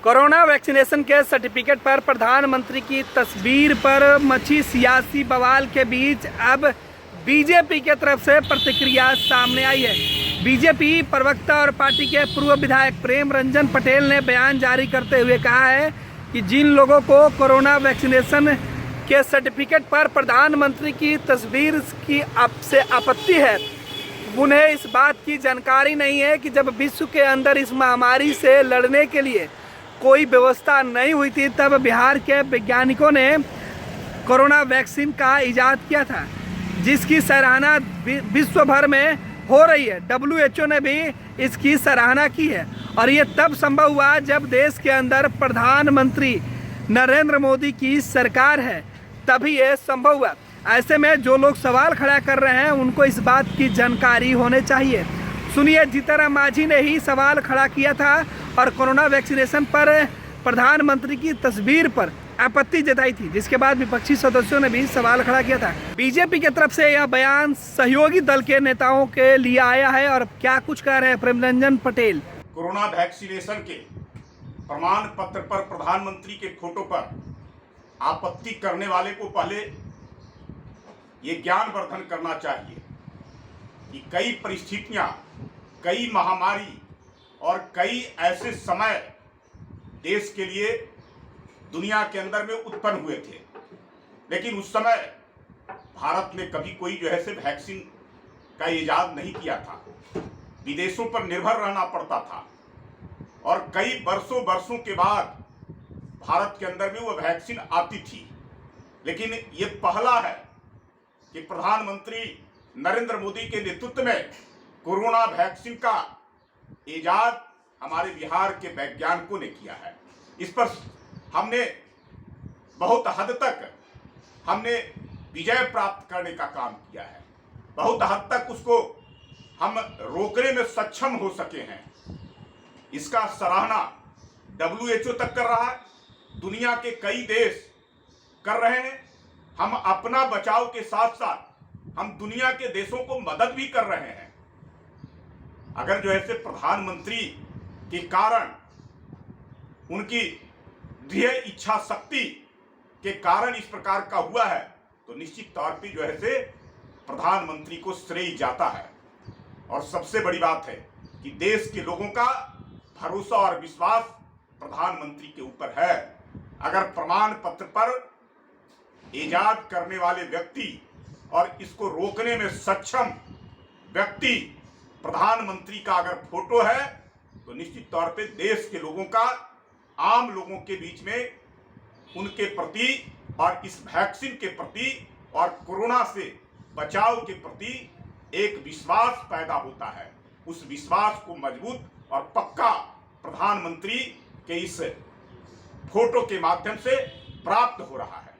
Corona vaccination के certificate पर प्रधानमंत्री की तस्वीर पर मची सियासी बवाल के बीच अब बीजेपी के तरफ से प्रतिक्रिया सामने आई है। बीजेपी प्रवक्ता और पार्टी के पूर्व विधायक प्रेम रंजन पटेल ने बयान जारी करते हुए कहा है कि जिन लोगों को कोरोना वैक्सीनेशन के सर्टिफिकेट पर प्रधानमंत्री की तस्वीर की से आपत्ति है, उन्हें इस बात की जानकारी नहीं है कि जब विश्व के अंदर इस महामारी से लड़ने के लिए कोई व्यवस्था नहीं हुई थी, तब बिहार के वैज्ञानिकों ने कोरोना वैक्सीन का इजाद किया था, जिसकी सराहना विश्व भर में हो रही है। WHO ने भी इसकी सराहना की है और ये तब संभव हुआ जब देश के अंदर प्रधानमंत्री नरेंद्र मोदी की सरकार है, तभी ये संभव हुआ। ऐसे में जो लोग सवाल खड़ा कर रहे हैं उनको इस बात की जानकारी होनी चाहिए। सुनिए, जीतनराम मांझी ने ही सवाल खड़ा किया था और कोरोना वैक्सीनेशन पर प्रधानमंत्री की तस्वीर पर आपत्ति जताई थी, जिसके बाद विपक्षी सदस्यों ने भी सवाल खड़ा किया था। बीजेपी की तरफ से यह बयान सहयोगी दल के नेताओं के लिए आया है और क्या कुछ कह रहे हैं प्रेम रंजन पटेल। कोरोना वैक्सीनेशन के प्रमाण पत्र पर प्रधानमंत्री के फोटो पर आपत्ति करने वाले को पहले ये ज्ञानवर्धन करना चाहिए कि कई परिस्थितियां, कई महामारी और कई ऐसे समय देश के लिए दुनिया के अंदर में उत्पन्न हुए थे, लेकिन उस समय भारत ने कभी कोई वैक्सीन का इजाद नहीं किया था। विदेशों पर निर्भर रहना पड़ता था और कई वर्षों के बाद भारत के अंदर में वो वैक्सीन आती थी। लेकिन ये पहला है कि प्रधानमंत्री नरेंद्र मोदी के नेतृत्व में कोरोना वैक्सीन का इजाद हमारे बिहार के वैज्ञानिकों ने किया है। इस पर हमने बहुत हद तक विजय प्राप्त करने का काम किया है। बहुत हद तक उसको हम रोकने में सक्षम हो सके हैं। इसका सराहना WHO तक कर रहा है, दुनिया के कई देश कर रहे हैं। हम अपना बचाव के साथ साथ हम दुनिया के देशों को मदद भी कर रहे हैं। अगर प्रधानमंत्री के कारण, उनकी दृढ़ इच्छा शक्ति के कारण इस प्रकार का हुआ है, तो निश्चित तौर पे प्रधानमंत्री को श्रेय जाता है। और सबसे बड़ी बात है कि देश के लोगों का भरोसा और विश्वास प्रधानमंत्री के ऊपर है। अगर प्रमाण पत्र पर इजाद करने वाले व्यक्ति और इसको रोकने में सक्षम व्यक्ति प्रधानमंत्री का अगर फोटो है, तो निश्चित तौर पे देश के लोगों का, आम लोगों के बीच में उनके प्रति और इस वैक्सीन के प्रति और कोरोना से बचाव के प्रति एक विश्वास पैदा होता है। उस विश्वास को मजबूत और पक्का प्रधानमंत्री के इस फोटो के माध्यम से प्राप्त हो रहा है।